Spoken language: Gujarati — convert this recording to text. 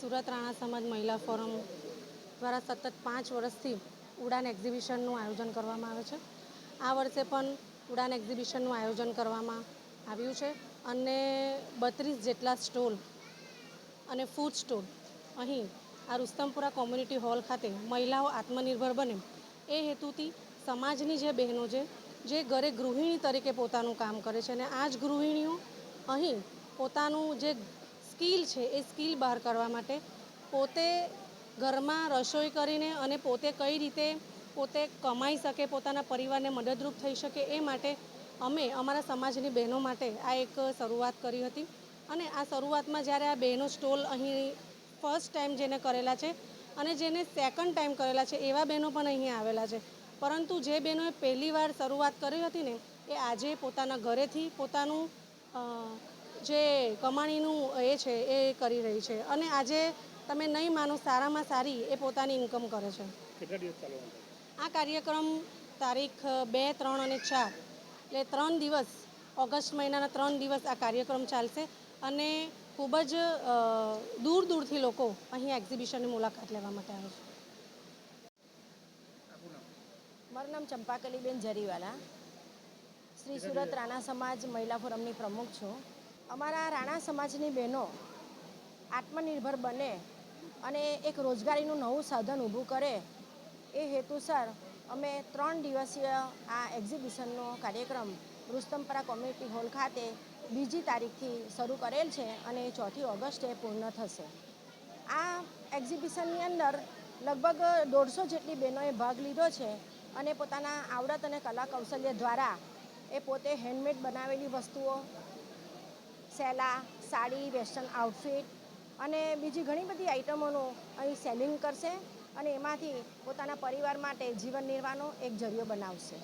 સુરત રાણા સમાજ મહિલા ફોરમ દ્વારા સતત 5 વર્ષથી ઉડાન એક્ઝિબિશનનું આયોજન કરવામાં આવે છે। આ વર્ષે પણ ઉડાન એક્ઝિબિશનનું આયોજન કરવામાં આવ્યું છે અને 32 જેટલા સ્ટોલ અને ફૂડ સ્ટોલ અહીં આ રુસ્તમપુરા કોમ્યુનિટી હોલ ખાતે મહિલાઓ આત્મનિર્ભર બને એ હેતુથી સમાજની જે બહેનો છે જે ઘરે ગૃહિણી તરીકે પોતાનું કામ કરે છે અને આ જ ગૃહિણીઓ અહીં પોતાનું જે સ્કિલ છે એ સ્કિલ બહાર કરવા માટે પોતે ઘરમાં રસોઈ કરીને અને પોતે કઈ રીતે પોતે કમાઈ શકે, પોતાના પરિવારને મદદરૂપ થઈ શકે એ માટે અમે અમારા સમાજની બહેનો માટે આ એક શરૂઆત કરી હતી। અને આ શરૂઆતમાં જ્યારે આ બહેનો સ્ટોલ અહીં ફર્સ્ટ ટાઈમ જેને કરેલા છે અને જેને સેકન્ડ ટાઈમ કરેલા છે એવા બહેનો પણ અહીં આવેલા છે, પરંતુ જે બહેનોએ પહેલી વાર શરૂઆત કરી હતી ને એ આજે પોતાના ઘરેથી પોતાનું જે કમાણીનું એ છે એ કરી રહી છે અને આજે તમે નહીં માનો સારામાં સારી એ પોતાની ઇન્કમ કરે છે। કેટલા દિવસ ચાલવાનો? આ કાર્યક્રમ તારીખ 2, 3 અને 4 એટલે 3 દિવસ, ઓગસ્ટ મહિનાના 3 દિવસ આ કાર્યક્રમ ચાલશે અને ખૂબ જ દૂર દૂરથી લોકો અહીં એક્ઝિબિશનની મુલાકાત લેવા માટે આવે છે। મારું નામ ચંપાકલીબેન જરીવાલા, શ્રી સુરત રાણા સમાજ મહિલા ફોરમની પ્રમુખ છું। અમારા રાણા સમાજની બહેનો આત્મનિર્ભર બને અને એક રોજગારીનું નવું સાધન ઊભું કરે એ હેતુસર અમે 3 દિવસીય આ એક્ઝિબિશનનો કાર્યક્રમ રુસ્તમપુરા કોમ્યુનિટી હોલ ખાતે 2જી તારીખથી શરૂ કરેલ છે અને 4ઠી ઓગસ્ટે પૂર્ણ થશે। આ એક્ઝિબિશનની અંદર લગભગ 150 જેટલી બહેનોએ ભાગ લીધો છે અને પોતાના આવડત અને કલા કૌશલ્ય દ્વારા એ પોતે હેન્ડમેડ બનાવેલી વસ્તુઓ, સેલા, સાડી, વેસ્ટર્ન આઉટફિટ અને બીજી ઘણી બધી આઇટમોનું અહીં સેલિંગ કરશે અને એમાંથી પોતાના પરિવાર માટે જીવન નિર્વાહનો એક જરિયો બનાવશે।